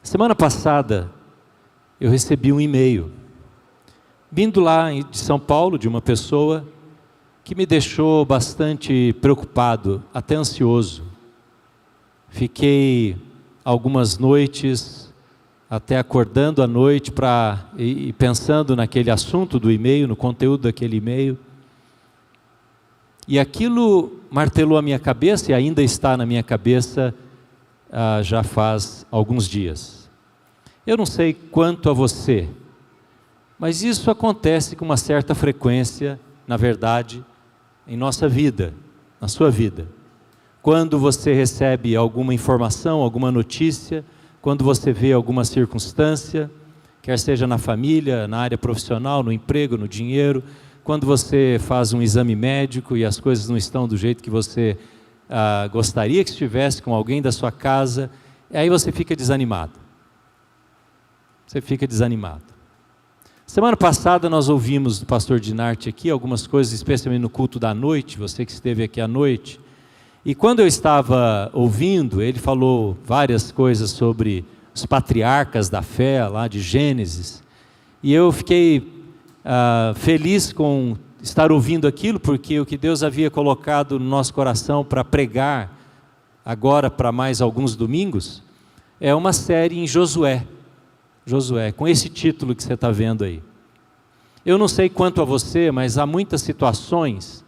Semana passada, eu recebi um e-mail, vindo lá de São Paulo, de uma pessoa que me deixou bastante preocupado, até ansioso. Fiquei algumas noites, até acordando à noite e pensando naquele assunto do e-mail, no conteúdo daquele e-mail. E aquilo martelou a minha cabeça e ainda está na minha cabeça já faz alguns dias. Eu não sei quanto a você, mas isso acontece com uma certa frequência, na verdade, em nossa vida, na sua vida. Quando você recebe alguma informação, alguma notícia, quando você vê alguma circunstância, quer seja na família, na área profissional, no emprego, no dinheiro, quando você faz um exame médico e as coisas não estão do jeito que você gostaria que estivesse com alguém da sua casa, aí você fica desanimado. Você fica desanimado. Semana passada nós ouvimos do pastor Dinarte aqui algumas coisas, especialmente no culto da noite, você que esteve aqui à noite. E quando eu estava ouvindo, ele falou várias coisas sobre os patriarcas da fé, lá de Gênesis. E eu fiquei feliz com estar ouvindo aquilo, porque o que Deus havia colocado no nosso coração para pregar, agora para mais alguns domingos, é uma série em Josué, com esse título que você está vendo aí. Eu não sei quanto a você, mas há muitas situações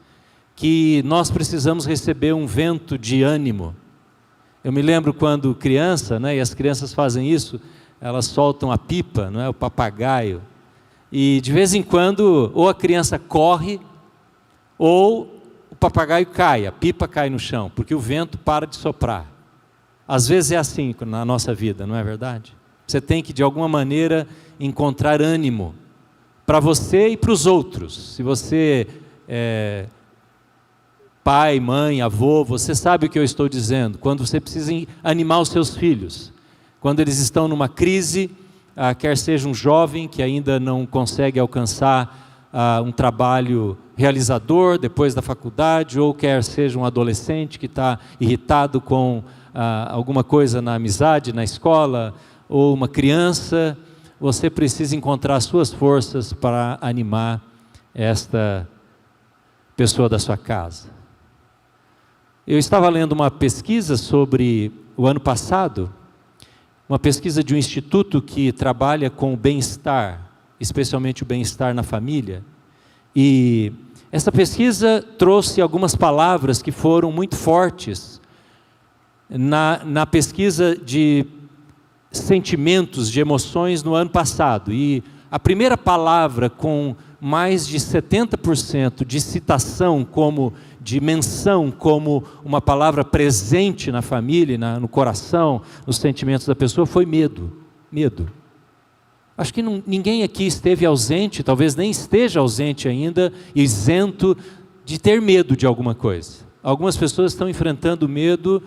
que nós precisamos receber um vento de ânimo. Eu me lembro quando criança, e as crianças fazem isso, elas soltam a pipa, o papagaio, e de vez em quando, ou a criança corre, ou o papagaio cai, a pipa cai no chão, porque o vento para de soprar. Às vezes é assim na nossa vida, não é verdade? Você tem que de alguma maneira encontrar ânimo, para você e para os outros. Se você é pai, mãe, avô, você sabe o que eu estou dizendo, quando você precisa animar os seus filhos, quando eles estão numa crise, quer seja um jovem que ainda não consegue alcançar um trabalho realizador depois da faculdade, ou quer seja um adolescente que está irritado com alguma coisa na amizade, na escola, ou uma criança, você precisa encontrar suas forças para animar esta pessoa da sua casa. Eu estava lendo uma pesquisa sobre o ano passado, uma pesquisa de um instituto que trabalha com o bem-estar, especialmente o bem-estar na família. E essa pesquisa trouxe algumas palavras que foram muito fortes na pesquisa de sentimentos, de emoções no ano passado. E a primeira palavra com mais de 70% de citação, de menção como uma palavra presente na família, no coração, nos sentimentos da pessoa, foi medo. Medo. Acho que ninguém aqui esteve ausente, talvez nem esteja ausente ainda, isento de ter medo de alguma coisa. Algumas pessoas estão enfrentando medo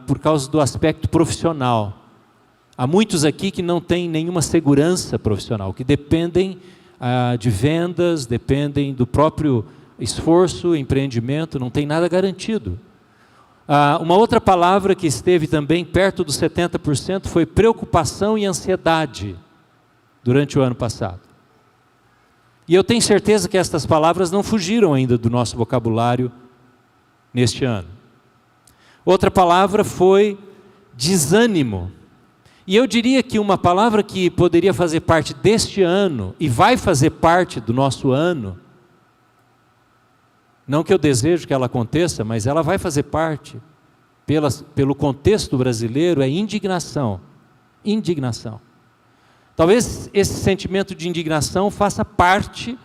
por causa do aspecto profissional. Há muitos aqui que não têm nenhuma segurança profissional, que dependem de vendas, dependem do próprio esforço, empreendimento, não tem nada garantido. Uma outra palavra que esteve também perto dos 70% foi preocupação e ansiedade durante o ano passado. E eu tenho certeza que estas palavras não fugiram ainda do nosso vocabulário neste ano. Outra palavra foi desânimo. E eu diria que uma palavra que poderia fazer parte deste ano, e vai fazer parte do nosso ano, não que eu desejo que ela aconteça, mas ela vai fazer parte, pelo contexto brasileiro, é indignação. Indignação. Talvez esse sentimento de indignação faça parte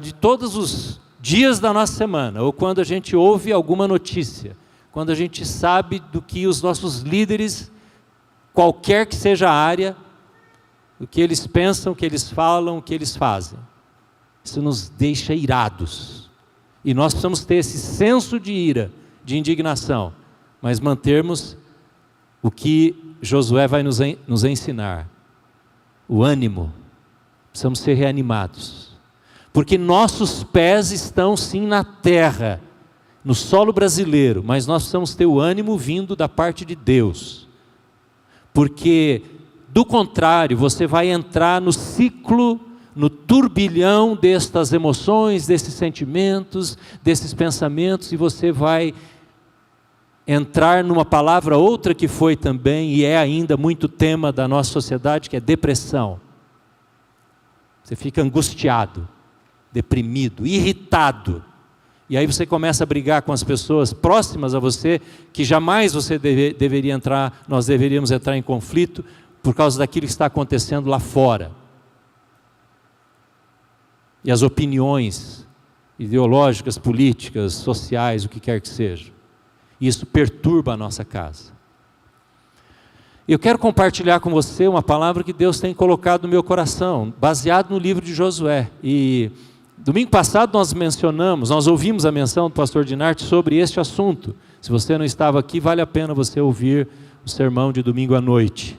de todos os dias da nossa semana, ou quando a gente ouve alguma notícia, quando a gente sabe do que os nossos líderes, qualquer que seja a área, o que eles pensam, o que eles falam, o que eles fazem. Isso nos deixa irados. E nós precisamos ter esse senso de ira, de indignação, mas mantermos o que Josué vai nos ensinar. O ânimo. Precisamos ser reanimados. Porque nossos pés estão sim na terra, no solo brasileiro, mas nós precisamos ter o ânimo vindo da parte de Deus. porque do contrário você vai entrar no ciclo, no turbilhão destas emoções, desses sentimentos, desses pensamentos, e você vai entrar numa palavra outra que foi também e é ainda muito tema da nossa sociedade, que é depressão. Você fica angustiado, deprimido, irritado, e aí você começa a brigar com as pessoas próximas a você, que jamais você deveria entrar, nós deveríamos entrar em conflito por causa daquilo que está acontecendo lá fora. E as opiniões ideológicas, políticas, sociais, o que quer que seja. Isso perturba a nossa casa. Eu quero compartilhar com você uma palavra que Deus tem colocado no meu coração, baseado no livro de Josué. E domingo passado nós ouvimos a menção do pastor Dinarte sobre este assunto. Se você não estava aqui, vale a pena você ouvir o sermão de domingo à noite.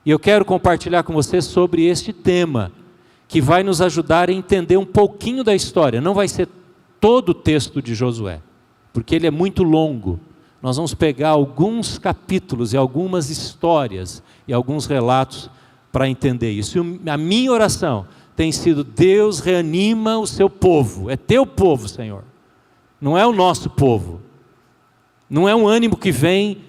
E eu quero compartilhar com você sobre este tema, que vai nos ajudar a entender um pouquinho da história. Não vai ser todo o texto de Josué, porque ele é muito longo. Nós vamos pegar alguns capítulos e algumas histórias e alguns relatos para entender isso. E a minha oração tem sido: Deus reanima o seu povo. É teu povo, Senhor. Não é o nosso povo. Não é um ânimo que vem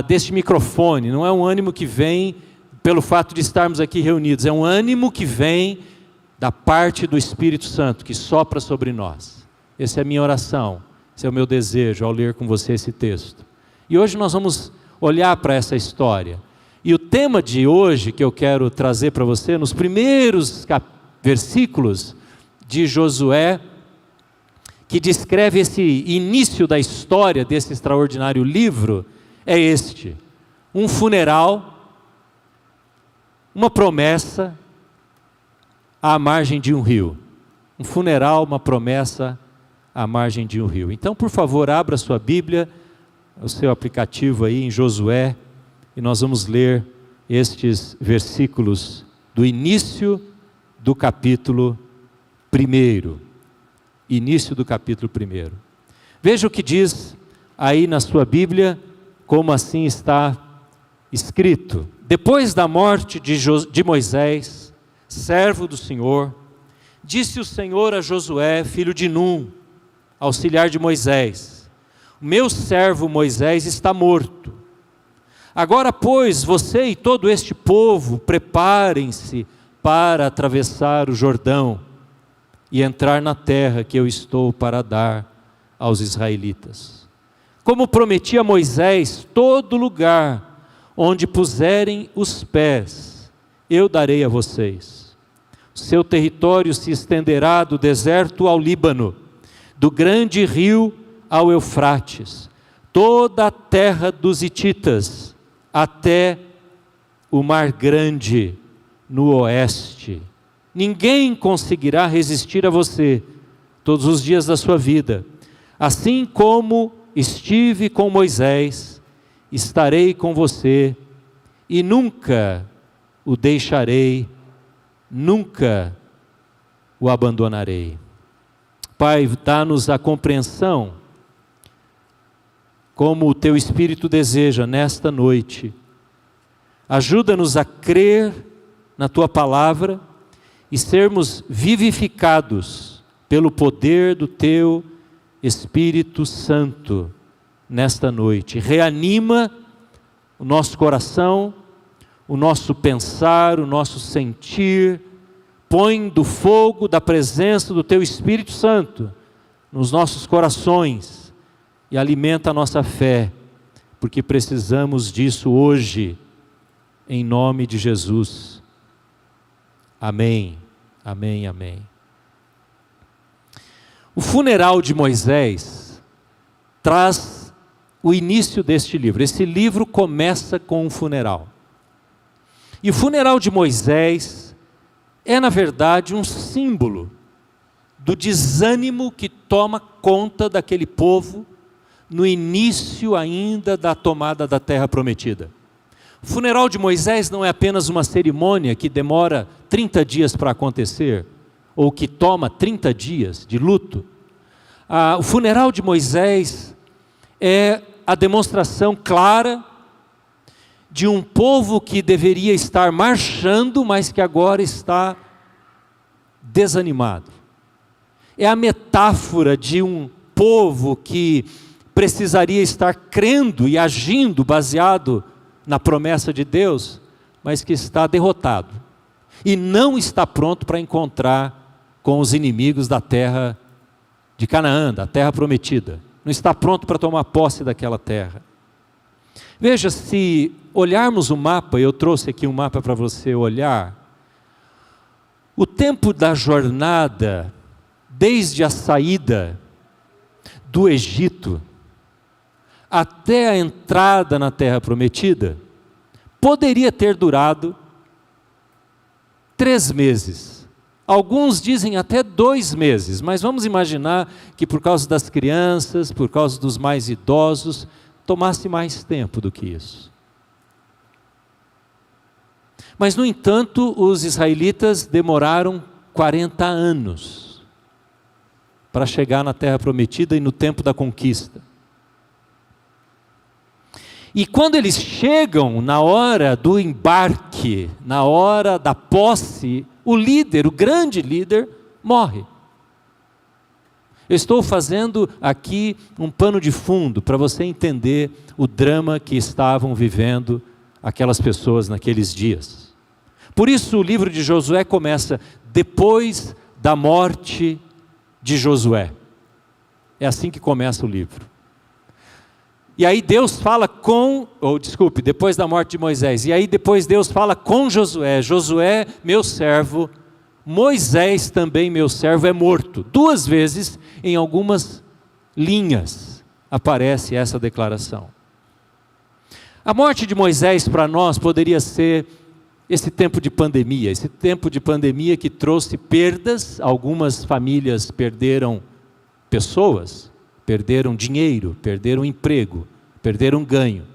deste microfone. Não é um ânimo que vem pelo fato de estarmos aqui reunidos. É um ânimo que vem da parte do Espírito Santo, que sopra sobre nós. Essa é a minha oração. Esse é o meu desejo ao ler com você esse texto. E hoje nós vamos olhar para essa história. E o tema de hoje que eu quero trazer para você, nos primeiros versículos de Josué, que descreve esse início da história desse extraordinário livro, é este: um funeral, uma promessa à margem de um rio. Um funeral, uma promessa à margem de um rio. Então, por favor, abra sua Bíblia, o seu aplicativo aí em Josué, e nós vamos ler estes versículos do início do capítulo 1. Início do capítulo 1. Veja o que diz aí na sua Bíblia, como assim está escrito: depois da morte de Moisés, servo do Senhor, disse o Senhor a Josué, filho de Num, auxiliar de Moisés: o meu servo Moisés está morto. Agora, pois, você e todo este povo, preparem-se para atravessar o Jordão e entrar na terra que eu estou para dar aos israelitas. Como prometi a Moisés, todo lugar onde puserem os pés, eu darei a vocês. O seu território se estenderá do deserto ao Líbano, do grande rio ao Eufrates, toda a terra dos hititas, até o mar grande no oeste. Ninguém conseguirá resistir a você todos os dias da sua vida. Assim como estive com Moisés, estarei com você, e nunca o deixarei, nunca o abandonarei. Pai, dá-nos a compreensão, como o Teu Espírito deseja nesta noite. Ajuda-nos a crer na Tua Palavra e sermos vivificados pelo poder do Teu Espírito Santo nesta noite. Reanima o nosso coração, o nosso pensar, o nosso sentir. Põe do fogo da presença do Teu Espírito Santo nos nossos corações e alimenta a nossa fé, porque precisamos disso hoje, em nome de Jesus. Amém, amém, amém. O funeral de Moisés traz o início deste livro. Esse livro começa com um funeral. E o funeral de Moisés é, na verdade, um símbolo do desânimo que toma conta daquele povo no início ainda da tomada da terra prometida. O funeral de Moisés não é apenas uma cerimônia que demora 30 dias para acontecer, ou que toma 30 dias de luto. O funeral de Moisés é a demonstração clara de um povo que deveria estar marchando, mas que agora está desanimado. É a metáfora de um povo que precisaria estar crendo e agindo baseado na promessa de Deus, mas que está derrotado e não está pronto para encontrar com os inimigos da terra de Canaã, da terra prometida. Não está pronto para tomar posse daquela terra. Veja, se olharmos o mapa, eu trouxe aqui um mapa para você olhar, o tempo da jornada, desde a saída do Egito até a entrada na terra prometida, poderia ter durado 3 meses. Alguns dizem até 2 meses, mas vamos imaginar que por causa das crianças, por causa dos mais idosos, tomasse mais tempo do que isso. Mas, no entanto, os israelitas demoraram 40 anos para chegar na terra prometida e no tempo da conquista. E quando eles chegam na hora do embarque, na hora da posse, o líder, o grande líder, morre. Eu estou fazendo aqui um pano de fundo para você entender o drama que estavam vivendo aquelas pessoas naqueles dias. Por isso o livro de Josué começa depois da morte de Josué. É assim que começa o livro. E aí Deus fala depois da morte de Moisés. E aí depois Deus fala com Josué. Josué, meu servo, Moisés também, meu servo, é morto. 2 vezes, em algumas linhas, aparece essa declaração. A morte de Moisés para nós poderia ser esse tempo de pandemia que trouxe perdas. Algumas famílias perderam pessoas, perderam dinheiro, perderam emprego, perderam ganho.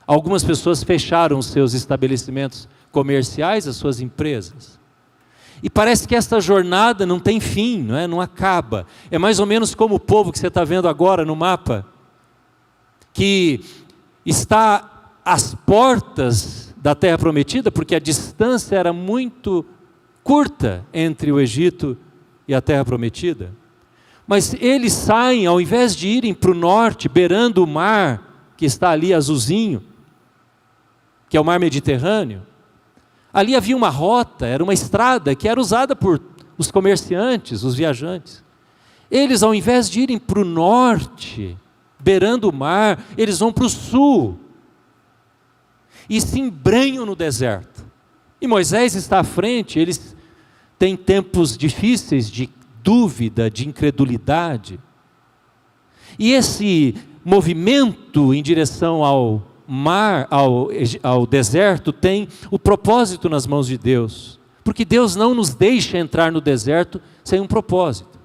Algumas pessoas fecharam os seus estabelecimentos comerciais, as suas empresas. E parece que esta jornada não tem fim, não acaba. É mais ou menos como o povo que você está vendo agora no mapa, que está às portas da terra prometida, porque a distância era muito curta entre o Egito e a terra prometida. Mas eles saem, ao invés de irem para o norte, beirando o mar, que está ali azulzinho, que é o mar Mediterrâneo, ali havia uma rota, era uma estrada que era usada por os comerciantes, os viajantes. Eles, ao invés de irem para o norte, beirando o mar, eles vão para o sul e se embrenham no deserto. E Moisés está à frente, eles têm tempos difíceis de dúvida, de incredulidade. E esse movimento em direção ao mar, ao deserto, tem o propósito nas mãos de Deus. Porque Deus não nos deixa entrar no deserto sem um propósito.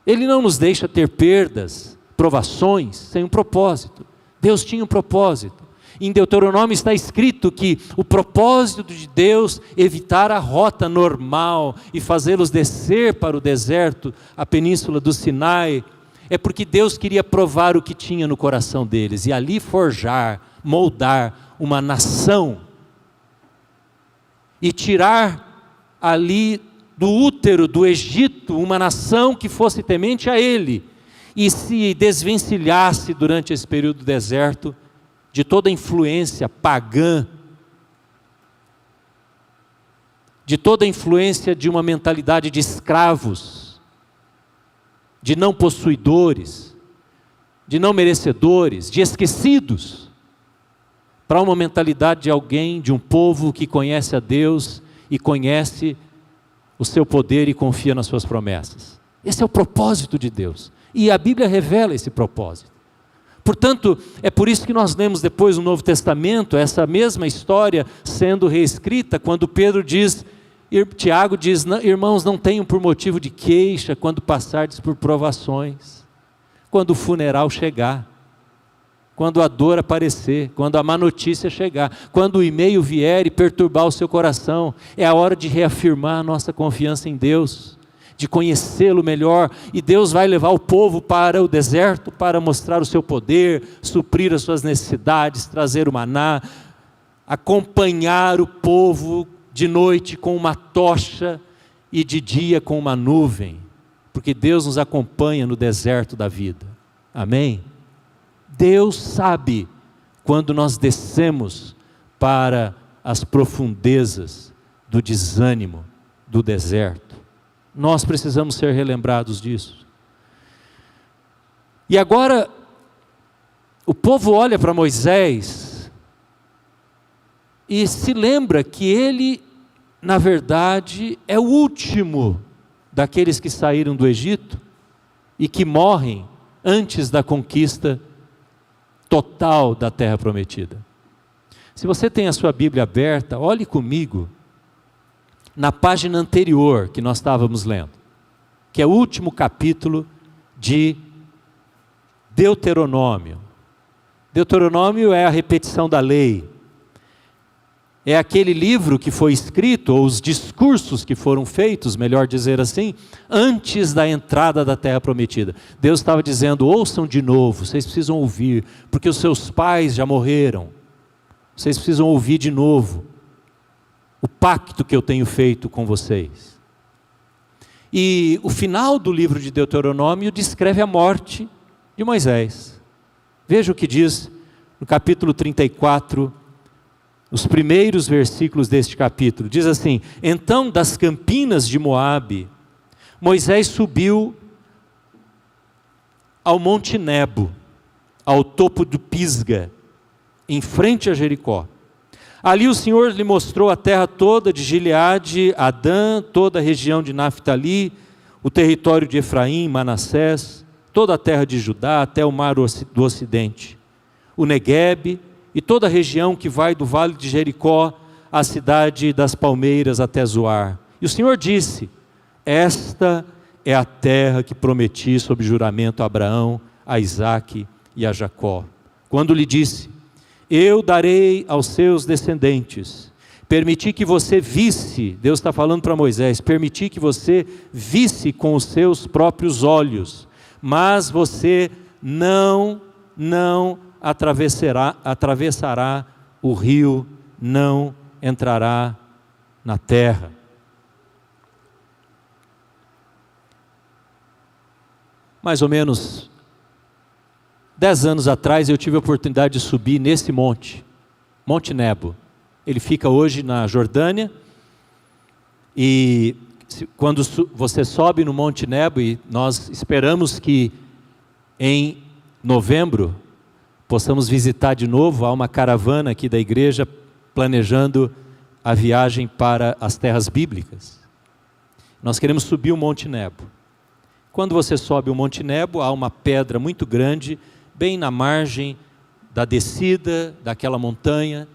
Ele não nos deixa ter perdas, provações, sem um propósito. Deus tinha um propósito. Em Deuteronômio está escrito que o propósito de Deus evitar a rota normal e fazê-los descer para o deserto, a península do Sinai, é porque Deus queria provar o que tinha no coração deles e ali forjar, moldar uma nação e tirar ali do útero do Egito uma nação que fosse temente a Ele e se desvencilhasse durante esse período do deserto de toda influência pagã, de toda influência de uma mentalidade de escravos, de não possuidores, de não merecedores, de esquecidos, para uma mentalidade de alguém, de um povo que conhece a Deus e conhece o seu poder e confia nas suas promessas. Esse é o propósito de Deus, e a Bíblia revela esse propósito. Portanto, é por isso que nós lemos depois no Novo Testamento, essa mesma história sendo reescrita, quando Tiago diz, irmãos, não tenham por motivo de queixa quando passardes por provações, quando o funeral chegar, quando a dor aparecer, quando a má notícia chegar, quando o e-mail vier e perturbar o seu coração, é a hora de reafirmar a nossa confiança em Deus, de conhecê-lo melhor, e Deus vai levar o povo para o deserto para mostrar o seu poder, suprir as suas necessidades, trazer o maná, acompanhar o povo de noite com uma tocha e de dia com uma nuvem, porque Deus nos acompanha no deserto da vida. Amém? Deus sabe quando nós descemos para as profundezas do desânimo, do deserto. Nós precisamos ser relembrados disso. E agora, o povo olha para Moisés e se lembra que ele, na verdade, é o último daqueles que saíram do Egito e que morrem antes da conquista total da terra prometida. Se você tem a sua Bíblia aberta, olhe comigo na página anterior que nós estávamos lendo, que é o último capítulo de Deuteronômio. Deuteronômio é a repetição da lei. É aquele livro que foi escrito, ou os discursos que foram feitos, melhor dizer assim, antes da entrada da terra prometida. Deus estava dizendo: ouçam de novo, vocês precisam ouvir, porque os seus pais já morreram. Vocês precisam ouvir de novo o pacto que eu tenho feito com vocês. E o final do livro de Deuteronômio descreve a morte de Moisés. Veja o que diz no capítulo 34, os primeiros versículos deste capítulo. Diz assim: então das campinas de Moabe, Moisés subiu ao monte Nebo, ao topo do Pisga, em frente a Jericó. Ali o Senhor lhe mostrou a terra toda de Gileade, Adã, toda a região de Naftali, o território de Efraim, Manassés, toda a terra de Judá, até o mar do ocidente, o Neguebe e toda a região que vai do vale de Jericó à cidade das palmeiras até Zoar. E o Senhor disse: esta é a terra que prometi sob juramento a Abraão, a Isaque e a Jacó. Quando lhe disse: eu darei aos seus descendentes, permiti que você visse, Deus está falando para Moisés, permiti que você visse com os seus próprios olhos, mas você não atravessará o rio, não entrará na terra. Mais ou menos 10 anos atrás eu tive a oportunidade de subir nesse monte, Monte Nebo. Ele fica hoje na Jordânia, e quando você sobe no Monte Nebo, e nós esperamos que em novembro possamos visitar de novo, há uma caravana aqui da igreja planejando a viagem para as terras bíblicas. Nós queremos subir o Monte Nebo. Quando você sobe o Monte Nebo, há uma pedra muito grande, bem na margem da descida daquela montanha,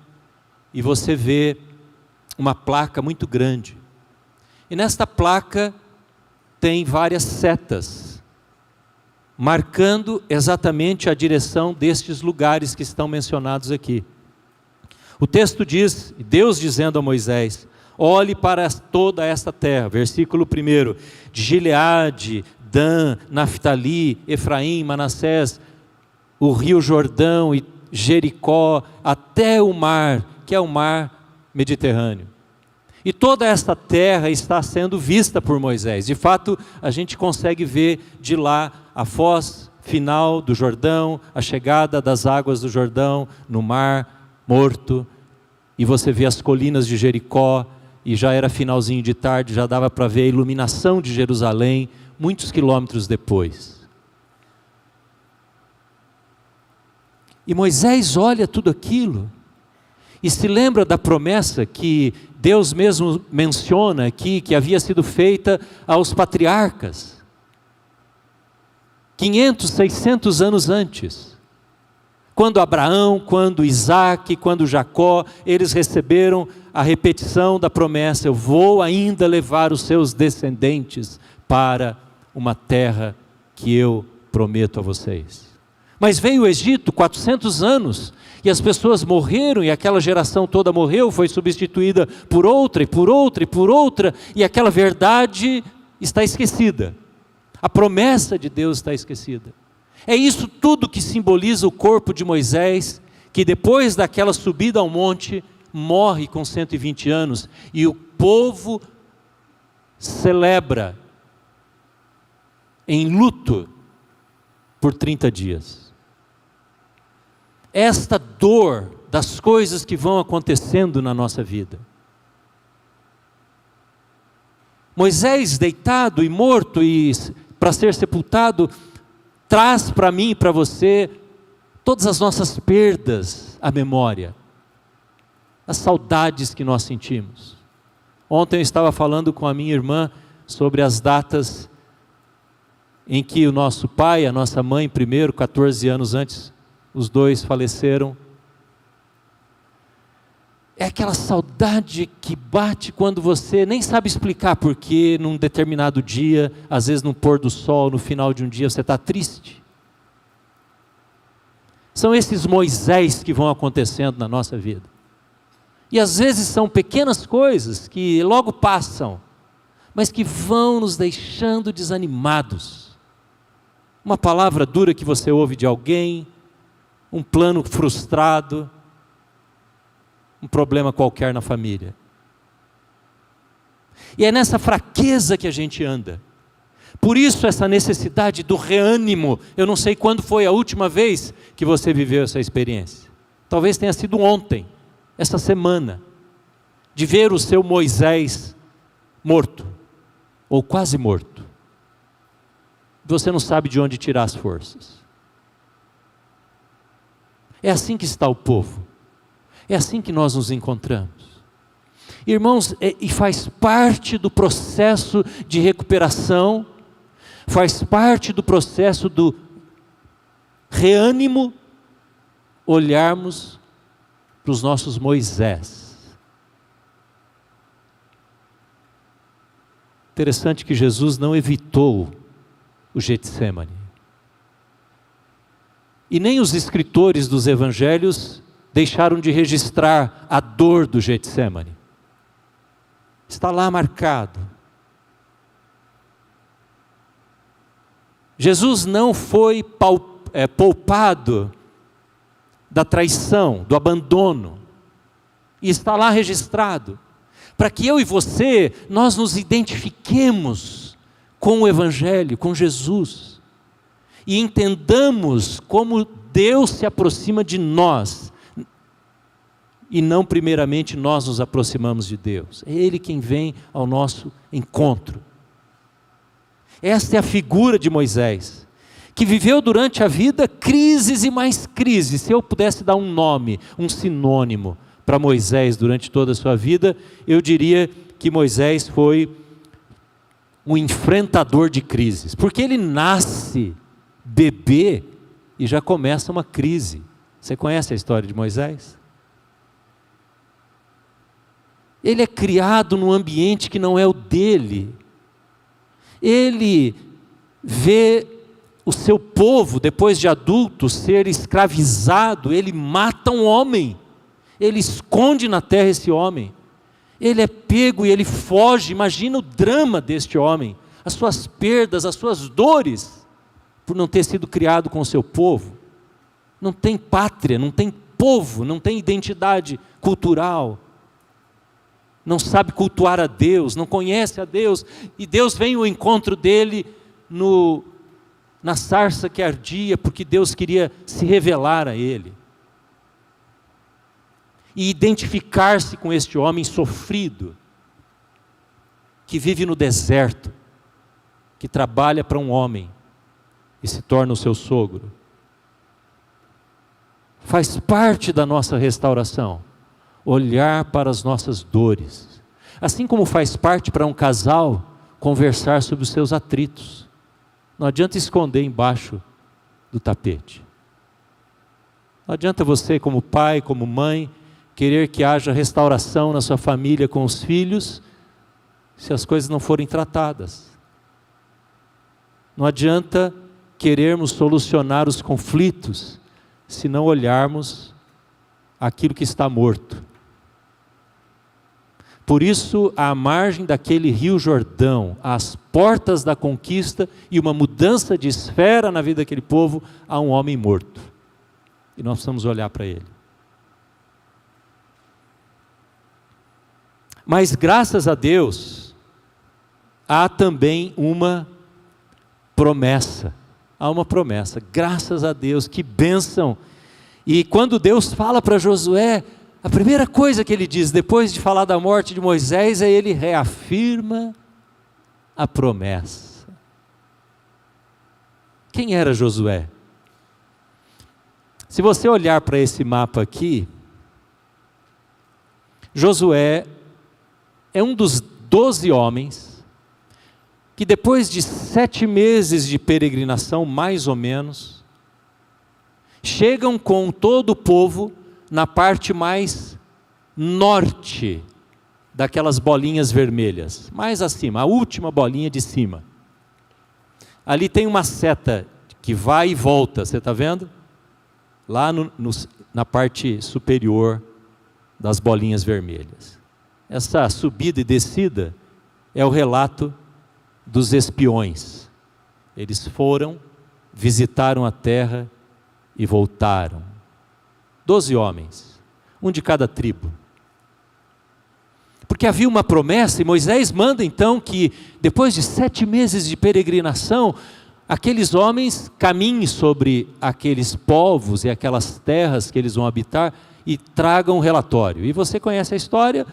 e você vê uma placa muito grande. E nesta placa tem várias setas, marcando exatamente a direção destes lugares que estão mencionados aqui. O texto diz, Deus dizendo a Moisés: olhe para toda esta terra, versículo 1, de Gileade, Dan, Naftali, Efraim, Manassés, o rio Jordão e Jericó, até o mar, que é o mar Mediterrâneo. E toda esta terra está sendo vista por Moisés. De fato, a gente consegue ver de lá a foz final do Jordão, a chegada das águas do Jordão no mar Morto, e você vê as colinas de Jericó, e já era finalzinho de tarde, já dava para ver a iluminação de Jerusalém, muitos quilômetros depois. E Moisés olha tudo aquilo e se lembra da promessa que Deus mesmo menciona aqui, que havia sido feita aos patriarcas 500, 600 anos antes, quando Abraão, quando Isaque, quando Jacó, eles receberam a repetição da promessa: eu vou ainda levar os seus descendentes para uma terra que eu prometo a vocês. Mas veio o Egito, 400 anos, e as pessoas morreram, e aquela geração toda morreu, foi substituída por outra, e por outra, e por outra, e aquela verdade está esquecida. A promessa de Deus está esquecida. É isso tudo que simboliza o corpo de Moisés, que depois daquela subida ao monte, morre com 120 anos, e o povo celebra em luto por 30 dias. Esta dor das coisas que vão acontecendo na nossa vida. Moisés, deitado e morto e para ser sepultado, traz para mim e para você todas as nossas perdas à memória, as saudades que nós sentimos. Ontem eu estava falando com a minha irmã sobre as datas em que o nosso pai, a nossa mãe primeiro, 14 anos antes, os dois faleceram. É aquela saudade que bate quando você nem sabe explicar porque num determinado dia, às vezes no pôr do sol, no final de um dia, você está triste. São esses Moisés que vão acontecendo na nossa vida. E às vezes são pequenas coisas que logo passam, mas que vão nos deixando desanimados. Uma palavra dura que você ouve de alguém, um plano frustrado, um problema qualquer na família. E é nessa fraqueza que a gente anda. Por isso essa necessidade do reânimo. Eu não sei quando foi a última vez que você viveu essa experiência. Talvez tenha sido ontem, essa semana, de ver o seu Moisés morto, ou quase morto. Você não sabe de onde tirar as forças. É assim que está o povo. É assim que nós nos encontramos. Irmãos, e faz parte do processo de recuperação, faz parte do processo do reânimo, olharmos para os nossos Moisés. Interessante que Jesus não evitou o Getsemane. E nem os escritores dos evangelhos deixaram de registrar a dor do Getsemane. Está lá marcado. Jesus não foi poupado da traição, do abandono. E está lá registrado. Para que eu e você, nós nos identifiquemos com o Evangelho, com Jesus. E entendamos como Deus se aproxima de nós. E não primeiramente nós nos aproximamos de Deus. É Ele quem vem ao nosso encontro. Esta é a figura de Moisés, que viveu durante a vida crises e mais crises. Se eu pudesse dar um nome, um sinônimo para Moisés durante toda a sua vida, eu diria que Moisés foi um enfrentador de crises. Porque ele nasce bebê e já começa uma crise. Você conhece a história de Moisés? Ele é criado num ambiente que não é o dele. Ele vê o seu povo, depois de adulto, ser escravizado. Ele mata um homem. Ele esconde na terra esse homem. Ele é pego e ele foge. Imagina o drama deste homem. As suas perdas, as suas dores, por não ter sido criado com o seu povo. Não tem pátria, não tem povo, não tem identidade cultural. Não sabe cultuar a Deus, não conhece a Deus, e Deus vem ao encontro dele na sarça que ardia, porque Deus queria se revelar a ele, e identificar-se com este homem sofrido, que vive no deserto, que trabalha para um homem, e se torna o seu sogro. Faz parte da nossa restauração, olhar para as nossas dores, assim como faz parte para um casal conversar sobre os seus atritos. Não adianta esconder embaixo do tapete. Não adianta você, como pai, como mãe, querer que haja restauração na sua família com os filhos, se as coisas não forem tratadas. Não adianta querermos solucionar os conflitos, se não olharmos aquilo que está morto. Por isso, à margem daquele rio Jordão, às portas da conquista e uma mudança de esfera na vida daquele povo, há um homem morto. E nós precisamos olhar para ele. Mas graças a Deus, há também uma promessa. Há uma promessa, graças a Deus, que bênção. E quando Deus fala para Josué, a primeira coisa que ele diz, depois de falar da morte de Moisés, é ele reafirma a promessa. Quem era Josué? Se você olhar para esse mapa aqui, Josué é um dos 12 homens que depois de 7 meses de peregrinação, mais ou menos, chegam com todo o povo na parte mais norte daquelas bolinhas vermelhas, mais acima, a última bolinha de cima. Ali tem uma seta que vai e volta, você está vendo? Lá na parte superior das bolinhas vermelhas. Essa subida e descida é o relato dos espiões. Eles foram, visitaram a terra e voltaram. 12 homens, um de cada tribo. Porque havia uma promessa e Moisés manda então que depois de 7 meses de peregrinação, aqueles homens caminhem sobre aqueles povos e aquelas terras que eles vão habitar e tragam um relatório. E você conhece a história?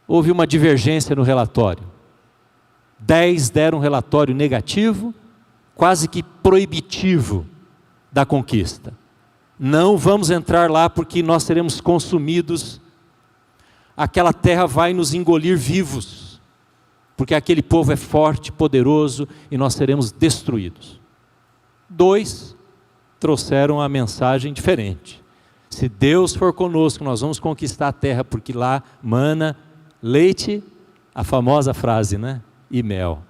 Houve uma divergência no relatório. 10 deram um relatório negativo, quase que proibitivo da conquista. Não vamos entrar lá porque nós seremos consumidos, aquela terra vai nos engolir vivos, porque aquele povo é forte, poderoso e nós seremos destruídos. 2 trouxeram a mensagem diferente. Se Deus for conosco, nós vamos conquistar a terra, porque lá mana leite, a famosa frase, né? E mel.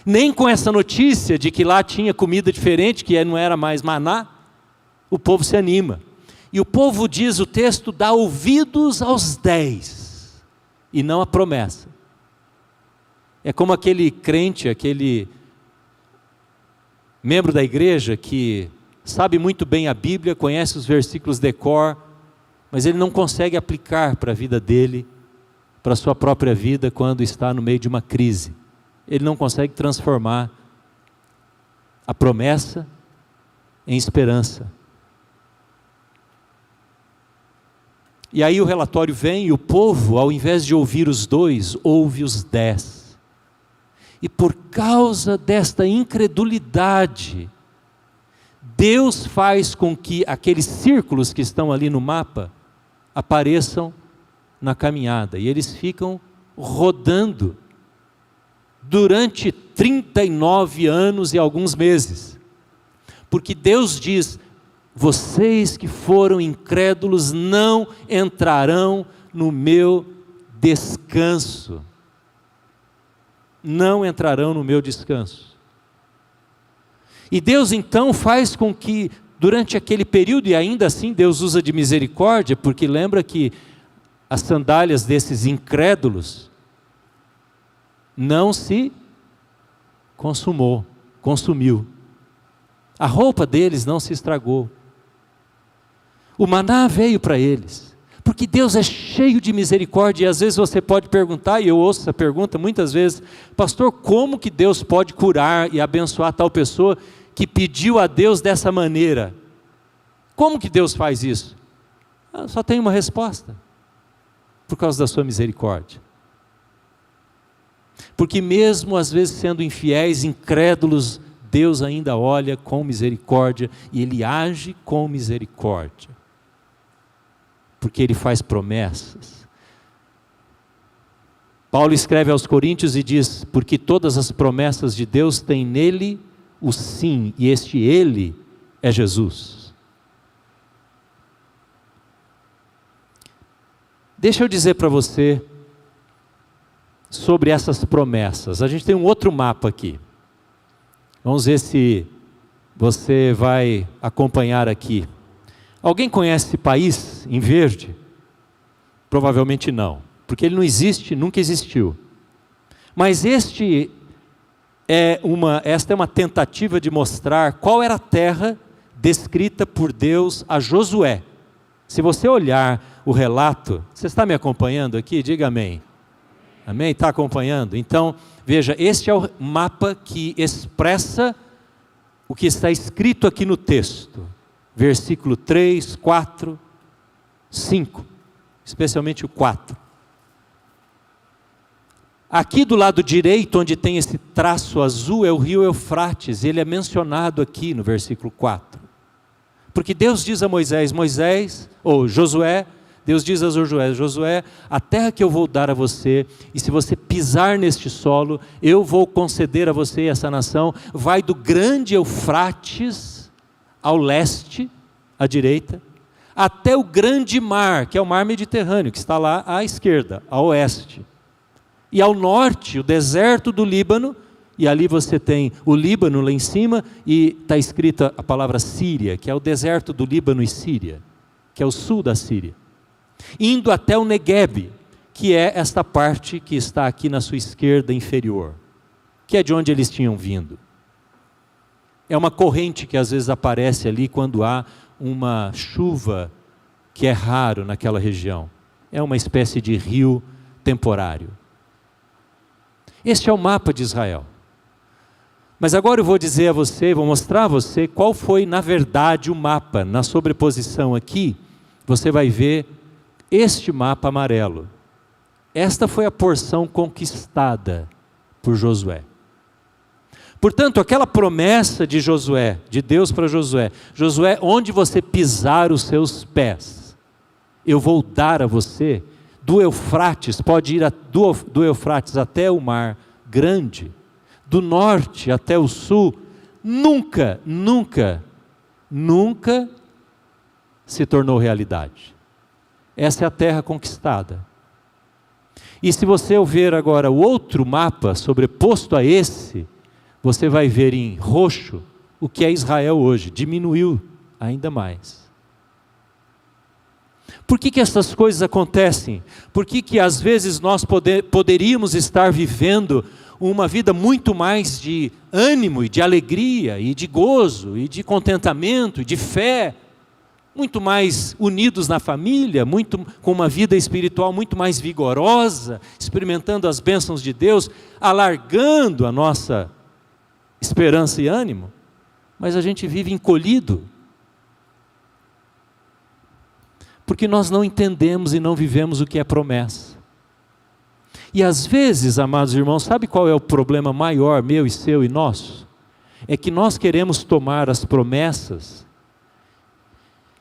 Nem com essa notícia de que lá tinha comida diferente, que não era mais maná, o povo se anima. E o povo, diz o texto, dá ouvidos aos 10, e não a promessa. É como aquele crente, aquele membro da igreja que sabe muito bem a Bíblia, conhece os versículos de cor, mas ele não consegue aplicar para a vida dele, para a sua própria vida, quando está no meio de uma crise. Ele não consegue transformar a promessa em esperança. E aí o relatório vem e o povo, ao invés de ouvir os 2, ouve os 10. E por causa desta incredulidade, Deus faz com que aqueles círculos que estão ali no mapa apareçam na caminhada. E eles ficam rodando durante 39 anos e alguns meses. Porque Deus diz: vocês que foram incrédulos não entrarão no meu descanso. Não entrarão no meu descanso. E Deus então faz com que durante aquele período, e ainda assim Deus usa de misericórdia, porque lembra que as sandálias desses incrédulos não se consumiu. A roupa deles não se estragou. O maná veio para eles, porque Deus é cheio de misericórdia. E às vezes você pode perguntar, e eu ouço essa pergunta muitas vezes: pastor, como que Deus pode curar e abençoar tal pessoa que pediu a Deus dessa maneira? Como que Deus faz isso? Só tem uma resposta: por causa da sua misericórdia. Porque mesmo às vezes sendo infiéis, incrédulos, Deus ainda olha com misericórdia e Ele age com misericórdia. Porque Ele faz promessas. Paulo escreve aos Coríntios e diz: porque todas as promessas de Deus têm nele o sim, e este Ele é Jesus. Deixa eu dizer para você sobre essas promessas. A gente tem um outro mapa aqui. Vamos ver se você vai acompanhar aqui. Alguém conhece esse país em verde? Provavelmente não, porque ele não existe, nunca existiu. Mas esta é uma tentativa de mostrar qual era a terra descrita por Deus a Josué. Se você olhar o relato, você está me acompanhando aqui? Diga amém. Amém? Está acompanhando? Então, veja, este é o mapa que expressa o que está escrito aqui no texto. Versículo 3, 4, 5, especialmente o 4. Aqui do lado direito, onde tem esse traço azul, é o rio Eufrates. Ele é mencionado aqui no versículo 4. Porque Deus diz a Josué, Deus diz a Josué, a terra que eu vou dar a você, e se você pisar neste solo, eu vou conceder a você essa nação, vai do grande Eufrates, ao leste, à direita, até o grande mar, que é o mar Mediterrâneo, que está lá à esquerda, a oeste. E ao norte, o deserto do Líbano, e ali você tem o Líbano lá em cima, e está escrita a palavra Síria, que é o deserto do Líbano e Síria, que é o sul da Síria. Indo até o Negueb, que é esta parte que está aqui na sua esquerda inferior, que é de onde eles tinham vindo. É uma corrente que às vezes aparece ali quando há uma chuva, que é raro naquela região. É uma espécie de rio temporário. Este é o mapa de Israel. Mas agora eu vou dizer a você, vou mostrar a você qual foi na verdade o mapa. Na sobreposição aqui, você vai ver este mapa amarelo. Esta foi a porção conquistada por Josué. Portanto, aquela promessa de Josué, de Deus para Josué, Josué, onde você pisar os seus pés, eu vou dar a você, do Eufrates, pode ir do Eufrates até o mar grande, do norte até o sul, nunca se tornou realidade. Essa é a terra conquistada. E se você ver agora o outro mapa sobreposto a esse, você vai ver em roxo o que é Israel hoje, diminuiu ainda mais. Por que essas coisas acontecem? Por que às vezes nós poderíamos estar vivendo uma vida muito mais de ânimo e de alegria e de gozo e de contentamento e de fé, muito mais unidos na família, com uma vida espiritual muito mais vigorosa, experimentando as bênçãos de Deus, alargando a nossa esperança e ânimo, mas a gente vive encolhido, porque nós não entendemos e não vivemos o que é promessa. E às vezes, amados irmãos, sabe qual é o problema maior, meu e seu e nosso? É que nós queremos tomar as promessas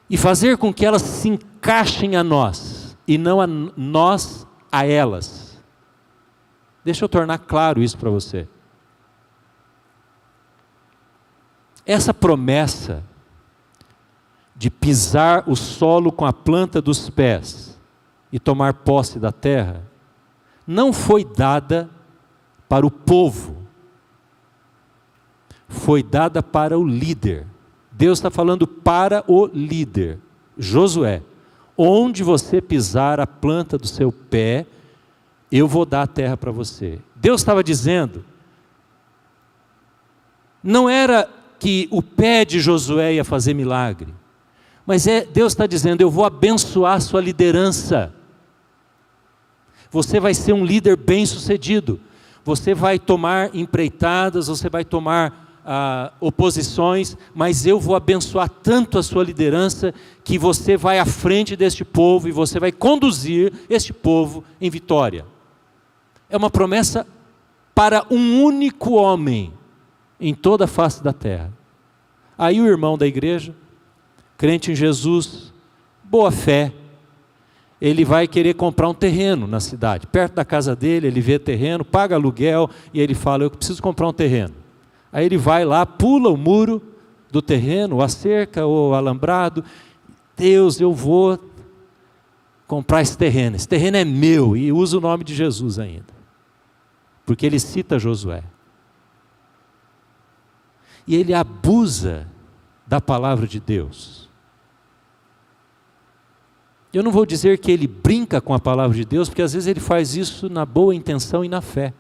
e fazer com que elas se encaixem a nós, e não a nós a elas. Deixa eu tornar claro isso para você. Essa promessa de pisar o solo com a planta dos pés e tomar posse da terra, não foi dada para o povo, foi dada para o líder. Deus está falando para o líder, Josué. Onde você pisar a planta do seu pé, eu vou dar a terra para você. Deus estava dizendo, não era que o pé de Josué ia fazer milagre, mas Deus está dizendo, eu vou abençoar a sua liderança. Você vai ser um líder bem-sucedido. Você vai tomar empreitadas, você vai tomar oposições, mas eu vou abençoar tanto a sua liderança, que você vai à frente deste povo, e você vai conduzir este povo em vitória. É uma promessa para um único homem, em toda a face da terra. Aí o irmão da igreja, crente em Jesus, boa fé, ele vai querer comprar um terreno na cidade, perto da casa dele, ele vê terreno, paga aluguel, e ele fala, eu preciso comprar um terreno. Aí ele vai lá, pula o muro do terreno, a cerca ou o alambrado, Deus, eu vou comprar esse terreno é meu, e usa o nome de Jesus ainda, porque ele cita Josué. E ele abusa da palavra de Deus. Eu não vou dizer que ele brinca com a palavra de Deus, porque às vezes ele faz isso na boa intenção e na fé.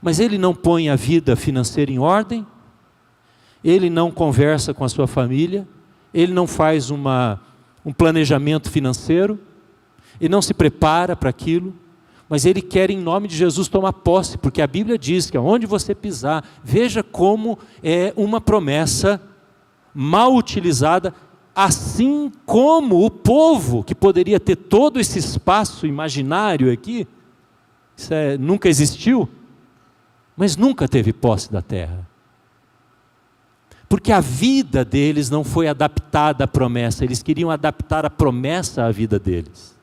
Mas ele não põe a vida financeira em ordem, ele não conversa com a sua família, ele não faz um planejamento financeiro, ele não se prepara para aquilo, mas ele quer em nome de Jesus tomar posse, porque a Bíblia diz que aonde você pisar, veja como é uma promessa mal utilizada, assim como o povo que poderia ter todo esse espaço imaginário aqui, nunca existiu, mas nunca teve posse da terra. Porque a vida deles não foi adaptada à promessa, eles queriam adaptar a promessa à vida deles.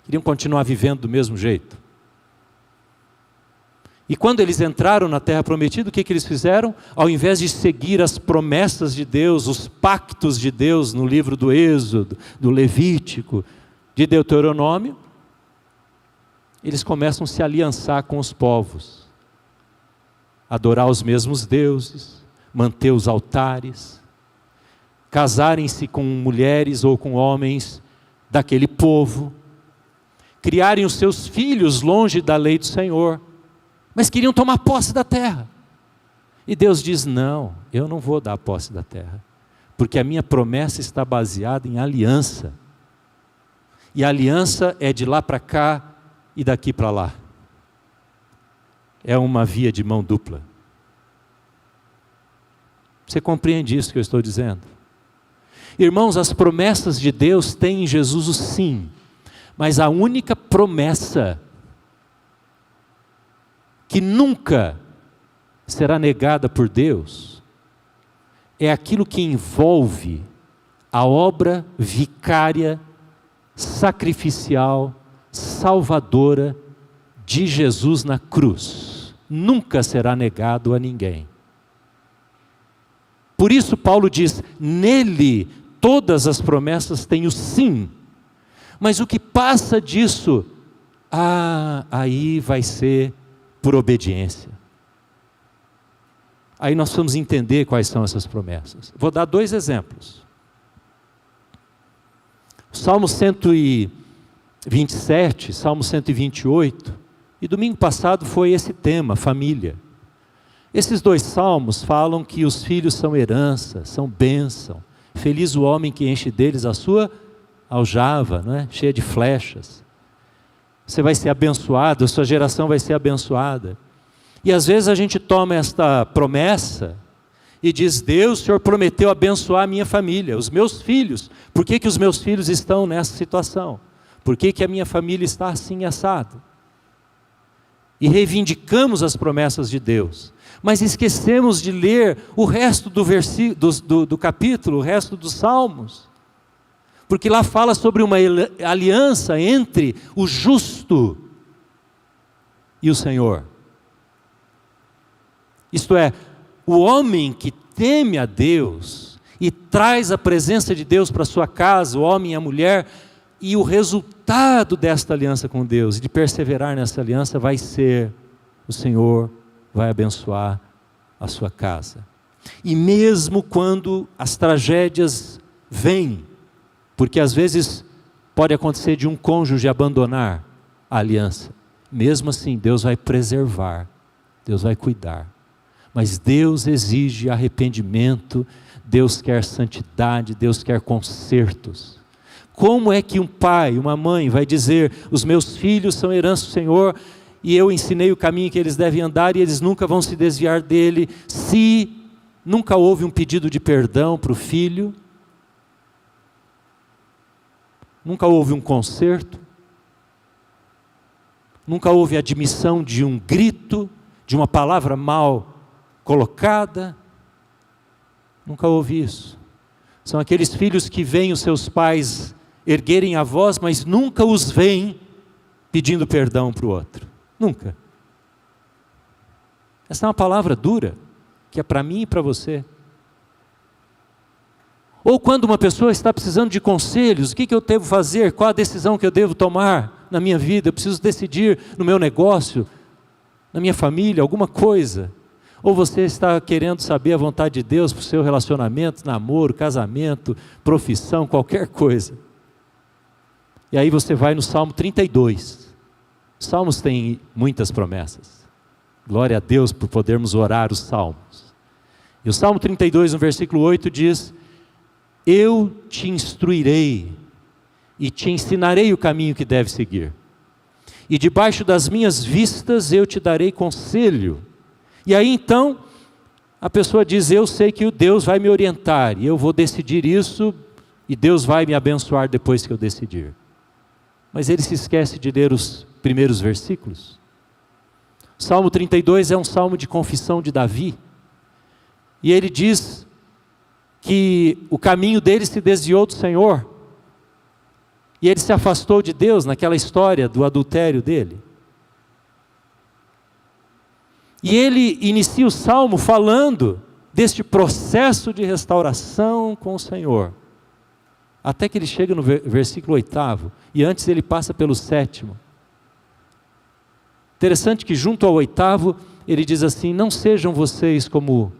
Queriam continuar vivendo do mesmo jeito. E quando eles entraram na terra prometida, o que eles fizeram? Ao invés de seguir as promessas de Deus, os pactos de Deus no livro do Êxodo, do Levítico, de Deuteronômio, eles começam a se aliançar com os povos. Adorar os mesmos deuses, manter os altares, casarem-se com mulheres ou com homens daquele povo, criarem os seus filhos longe da lei do Senhor, mas queriam tomar posse da terra. E Deus diz, não, eu não vou dar posse da terra, porque a minha promessa está baseada em aliança, e a aliança é de lá para cá e daqui para lá. É uma via de mão dupla. Você compreende isso que eu estou dizendo? Irmãos, as promessas de Deus têm em Jesus o sim, mas a única promessa que nunca será negada por Deus é aquilo que envolve a obra vicária, sacrificial, salvadora de Jesus na cruz. Nunca será negado a ninguém. Por isso Paulo diz, nele todas as promessas têm o sim, mas o que passa disso, aí vai ser por obediência. Aí nós vamos entender quais são essas promessas. Vou dar 2 exemplos. Salmo 127, Salmo 128, e domingo passado foi esse tema, família. Esses 2 salmos falam que os filhos são herança, são bênção. Feliz o homem que enche deles a sua aljava, não é? Cheia de flechas. Você vai ser abençoado, a sua geração vai ser abençoada. E às vezes a gente toma esta promessa e diz, Deus, o Senhor prometeu abençoar a minha família, os meus filhos. Por que os meus filhos estão nessa situação? Por que a minha família está assim assado? E reivindicamos as promessas de Deus, mas esquecemos de ler o resto do capítulo, o resto dos salmos, porque lá fala sobre uma aliança entre o justo e o Senhor. Isto é, o homem que teme a Deus e traz a presença de Deus para sua casa, o homem e a mulher, e o resultado desta aliança com Deus, de perseverar nessa aliança, vai ser, o Senhor vai abençoar a sua casa. E mesmo quando as tragédias vêm, porque às vezes pode acontecer de um cônjuge abandonar a aliança, mesmo assim Deus vai preservar, Deus vai cuidar. Mas Deus exige arrependimento, Deus quer santidade, Deus quer consertos. Como é que um pai, uma mãe vai dizer, os meus filhos são herança do Senhor, e eu ensinei o caminho que eles devem andar, e eles nunca vão se desviar dele, se nunca houve um pedido de perdão para o filho, nunca houve um conserto, nunca houve admissão de um grito, de uma palavra mal colocada, nunca houve isso. São aqueles filhos que veem os seus pais erguerem a voz, mas nunca os veem pedindo perdão para o outro. Nunca. Essa é uma palavra dura, que é para mim e para você. Ou quando uma pessoa está precisando de conselhos, o que eu devo fazer? Qual a decisão que eu devo tomar na minha vida? Eu preciso decidir no meu negócio, na minha família, alguma coisa. ou você está querendo saber a vontade de Deus para o seu relacionamento, namoro, casamento, profissão, qualquer coisa. E aí você vai no Salmo 32. Os Salmos têm muitas promessas. Glória a Deus por podermos orar os Salmos. E o Salmo 32, no versículo 8 diz: eu te instruirei e te ensinarei o caminho que deves seguir. E debaixo das minhas vistas eu te darei conselho. E aí então, a pessoa diz: eu sei que o Deus vai me orientar, e eu vou decidir isso, e Deus vai me abençoar depois que eu decidir. Mas ele se esquece de ler os primeiros versículos. O Salmo 32 é um salmo de confissão de Davi. E ele diz que o caminho dele se desviou do Senhor. E ele se afastou de Deus naquela história do adultério dele. E ele inicia o salmo falando deste processo de restauração com o Senhor. Até que ele chega no versículo 8º, e antes ele passa pelo 7º. Interessante que junto ao 8º, ele diz assim: não sejam vocês como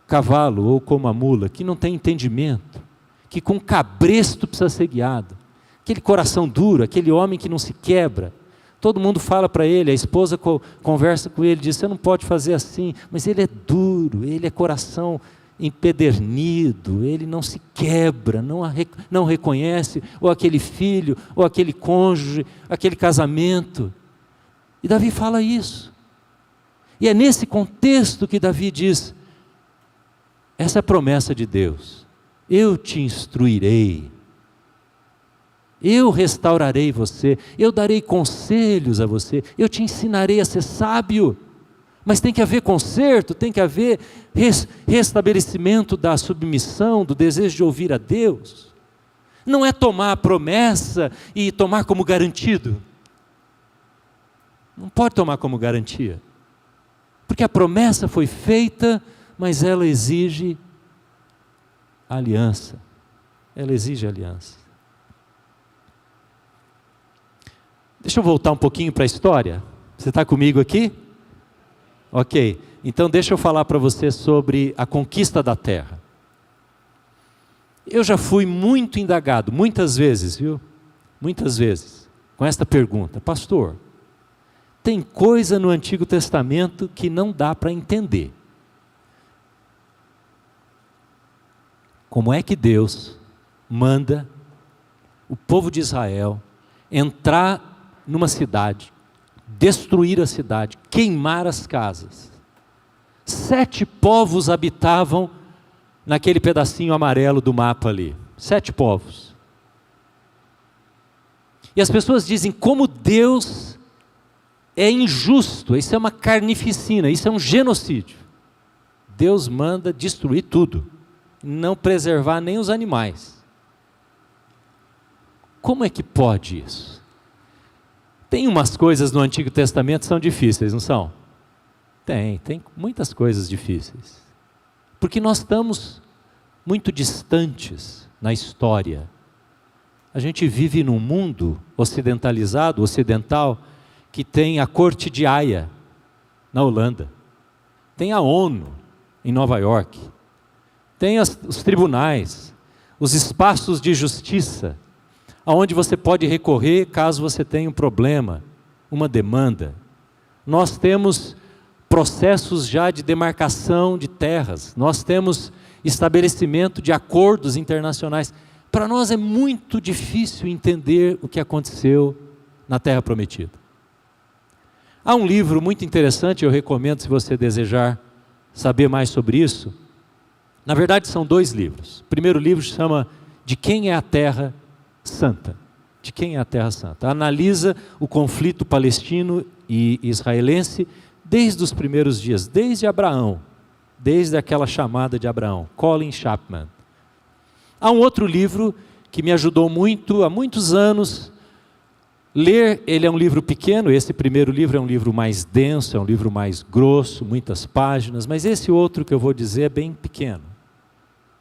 cavalo ou como a mula, que não tem entendimento, que com cabresto precisa ser guiado. Aquele coração duro, aquele homem que não se quebra. Todo mundo fala para ele, a esposa conversa com ele, diz: você não pode fazer assim, mas ele é duro, ele é coração empedernido, ele não se quebra, não reconhece, ou aquele filho, ou aquele cônjuge, aquele casamento. E Davi fala isso. E é nesse contexto que Davi diz: essa é a promessa de Deus, eu te instruirei, eu restaurarei você, eu darei conselhos a você, eu te ensinarei a ser sábio. Mas tem que haver conserto, tem que haver restabelecimento da submissão, do desejo de ouvir a Deus. Não é tomar a promessa e tomar como garantido. Não pode tomar como garantia. Porque a promessa foi feita, mas ela exige aliança. Ela exige aliança. Deixa eu voltar um pouquinho para a história. Você está comigo aqui? Ok. Então deixa eu falar para você sobre a conquista da terra. Eu já fui muito indagado, muitas vezes, viu? Muitas vezes, com esta pergunta: pastor, tem coisa no Antigo Testamento que não dá para entender. Como é que Deus manda o povo de Israel entrar numa cidade, destruir a cidade, queimar as casas? 7 povos habitavam naquele pedacinho amarelo do mapa ali. 7 povos. E as pessoas dizem: como Deus é injusto, isso é uma carnificina, isso é um genocídio. Deus manda destruir tudo, não preservar nem os animais. Como é que pode isso? Tem umas coisas no Antigo Testamento que são difíceis, não são? Tem muitas coisas difíceis. Porque nós estamos muito distantes na história. A gente vive num mundo ocidentalizado, ocidental, que tem a Corte de Haia, na Holanda. Tem a ONU, em Nova York. Tem os tribunais, os espaços de justiça, aonde você pode recorrer caso você tenha um problema, uma demanda. Nós temos processos já de demarcação de terras, nós temos estabelecimento de acordos internacionais. Para nós é muito difícil entender o que aconteceu na Terra Prometida. Há um livro muito interessante, eu recomendo se você desejar saber mais sobre isso. Na verdade são 2 livros. O primeiro livro se chama De Quem é a Terra Santa? De quem é a Terra Santa? Analisa o conflito palestino e israelense desde os primeiros dias, desde Abraão, desde aquela chamada de Abraão, Colin Chapman. Há um outro livro que me ajudou muito, há muitos anos, ler. Ele é um livro pequeno, esse primeiro livro é um livro mais denso, é um livro mais grosso, muitas páginas, mas esse outro que eu vou dizer é bem pequeno.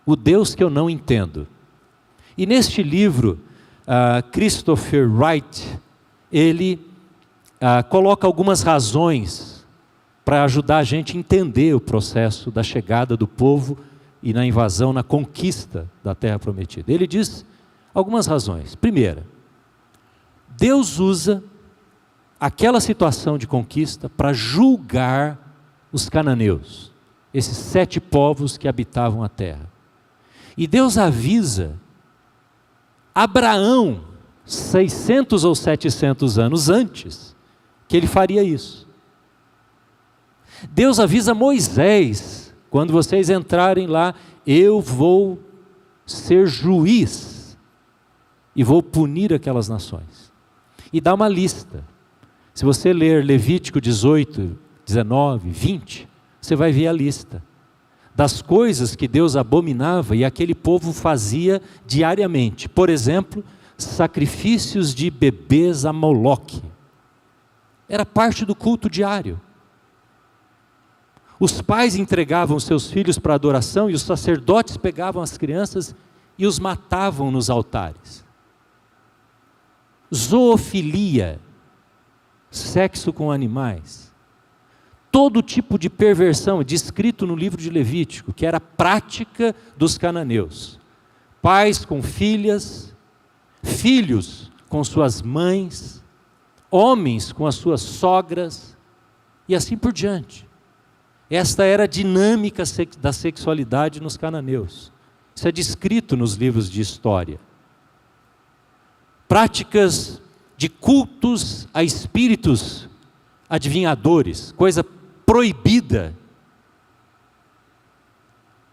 O Deus que eu não entendo. E neste livro, Christopher Wright, ele coloca algumas razões para ajudar a gente a entender o processo da chegada do povo e na invasão, na conquista da terra prometida. Ele diz algumas razões. Primeira, Deus usa aquela situação de conquista para julgar os cananeus, esses 7 povos que habitavam a terra. E Deus avisa Abraão, 600 ou 700 anos antes, que ele faria isso. Deus avisa Moisés, quando vocês entrarem lá, eu vou ser juiz e vou punir aquelas nações. E dá uma lista. Se você ler Levítico 18, 19, 20, você vai ver a lista das coisas que Deus abominava e aquele povo fazia diariamente. Por exemplo, sacrifícios de bebês a Moloque. Era parte do culto diário. Os pais entregavam seus filhos para adoração e os sacerdotes pegavam as crianças e os matavam nos altares. Zoofilia, sexo com animais. Todo tipo de perversão descrito no livro de Levítico, que era a prática dos cananeus. Pais com filhas, filhos com suas mães, homens com as suas sogras, e assim por diante. Esta era a dinâmica da sexualidade nos cananeus. Isso é descrito nos livros de história. Práticas de cultos a espíritos adivinhadores, coisa proibida.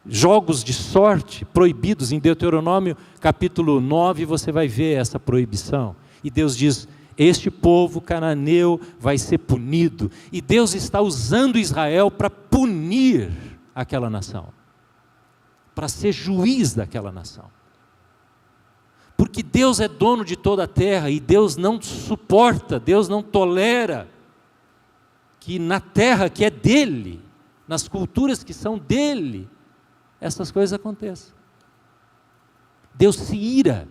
Jogos de sorte proibidos. Em Deuteronômio capítulo 9 você vai ver essa proibição. E Deus diz, este povo cananeu vai ser punido. E Deus está usando Israel para punir aquela nação. Para ser juiz daquela nação. Porque Deus é dono de toda a terra e Deus não suporta, Deus não tolera que na terra que é dele, nas culturas que são dele, essas coisas aconteçam. Deus se ira.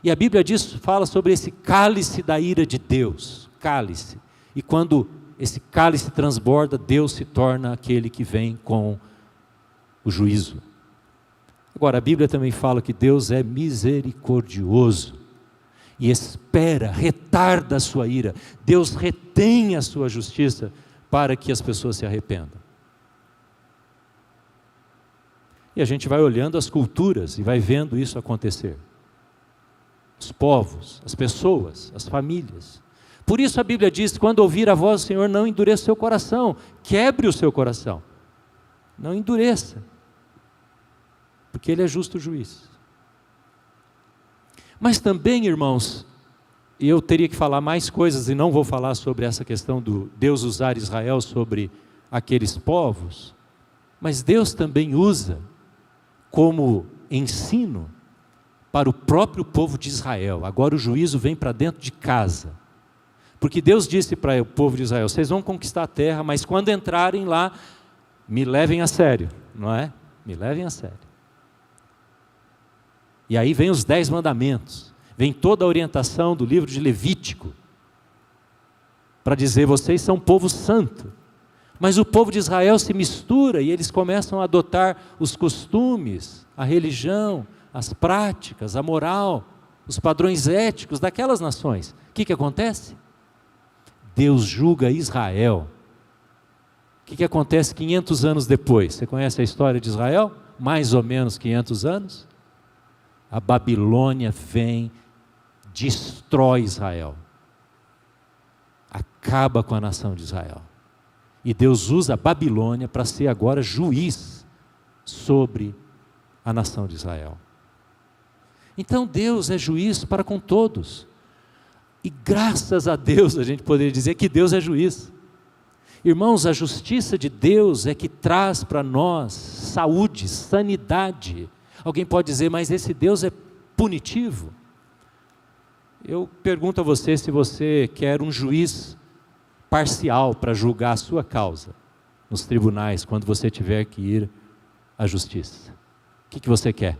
E a Bíblia fala sobre esse cálice da ira de Deus, cálice. E quando esse cálice transborda, Deus se torna aquele que vem com o juízo. Agora, a Bíblia também fala que Deus é misericordioso e espera, retarda a sua ira. Deus retém a sua justiça para que as pessoas se arrependam. E a gente vai olhando as culturas e vai vendo isso acontecer. Os povos, as pessoas, as famílias. Por isso a Bíblia diz, quando ouvir a voz do Senhor, não endureça o seu coração, quebre o seu coração. Não endureça, porque Ele é justo juiz. Mas também, irmãos, e eu teria que falar mais coisas e não vou falar sobre essa questão do Deus usar Israel sobre aqueles povos, mas Deus também usa como ensino para o próprio povo de Israel. Agora o juízo vem para dentro de casa. Porque Deus disse para o povo de Israel, vocês vão conquistar a terra, mas quando entrarem lá, me levem a sério, não é? Me levem a sério. E aí vem os 10 mandamentos, vem toda a orientação do livro de Levítico, para dizer, vocês são povo santo. Mas o povo de Israel se mistura e eles começam a adotar os costumes, a religião, as práticas, a moral, os padrões éticos daquelas nações. O que acontece? Deus julga Israel. O que acontece 500 anos depois? Você conhece a história de Israel? Mais ou menos 500 anos. A Babilônia vem, destrói Israel. Acaba com a nação de Israel. E Deus usa a Babilônia para ser agora juiz sobre a nação de Israel. Então Deus é juiz para com todos. E graças a Deus a gente poderia dizer que Deus é juiz. Irmãos, a justiça de Deus é que traz para nós saúde, sanidade. Alguém pode dizer, mas esse Deus é punitivo? Eu pergunto a você se você quer um juiz parcial para julgar a sua causa nos tribunais, quando você tiver que ir à justiça. O que você quer?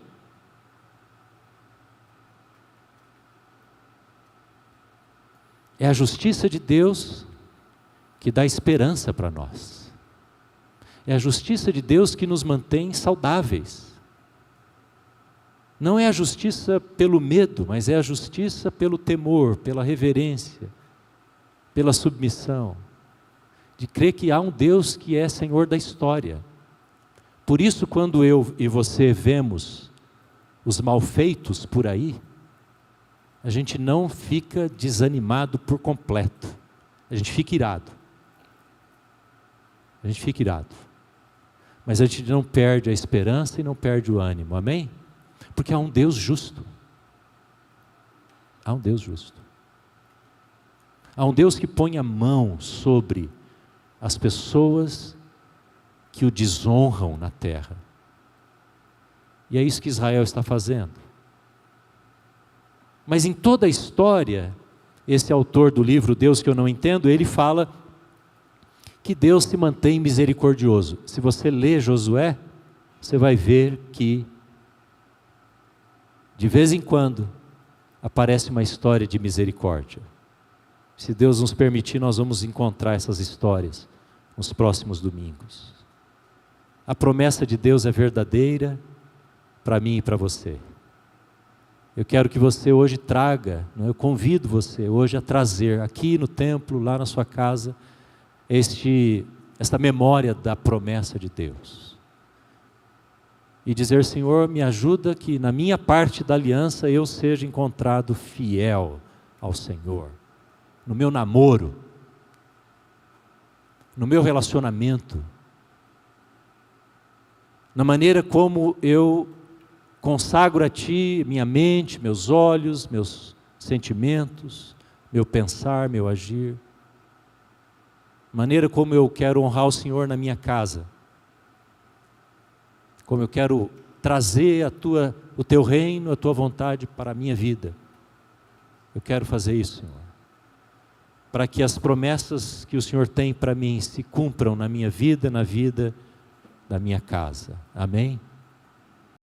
É a justiça de Deus que dá esperança para nós. É a justiça de Deus que nos mantém saudáveis. Não é a justiça pelo medo, mas é a justiça pelo temor, pela reverência, pela submissão, de crer que há um Deus que é Senhor da história. Por isso, quando eu e você vemos os malfeitos por aí, a gente não fica desanimado por completo, a gente fica irado. A gente fica irado. Mas a gente não perde a esperança e não perde o ânimo, amém? Porque há um Deus justo. Há um Deus justo. Há um Deus que põe a mão sobre as pessoas que o desonram na terra. E é isso que Israel está fazendo. Mas em toda a história, esse autor do livro Deus que eu não entendo, ele fala que Deus se mantém misericordioso. Se você ler Josué, você vai ver que de vez em quando aparece uma história de misericórdia. Se Deus nos permitir, nós vamos encontrar essas histórias nos próximos domingos. A promessa de Deus é verdadeira para mim e para você. Eu quero que você hoje traga, eu convido você hoje a trazer aqui no templo, lá na sua casa, esta memória da promessa de Deus. E dizer: Senhor, me ajuda que na minha parte da aliança eu seja encontrado fiel ao Senhor. No meu namoro, no meu relacionamento, na maneira como eu consagro a Ti minha mente, meus olhos, meus sentimentos, meu pensar, meu agir, maneira como eu quero honrar o Senhor na minha casa, como eu quero trazer o Teu reino, a Tua vontade para a minha vida. Eu quero fazer isso, Senhor, para que as promessas que o Senhor tem para mim se cumpram na minha vida, na vida da minha casa. Amém?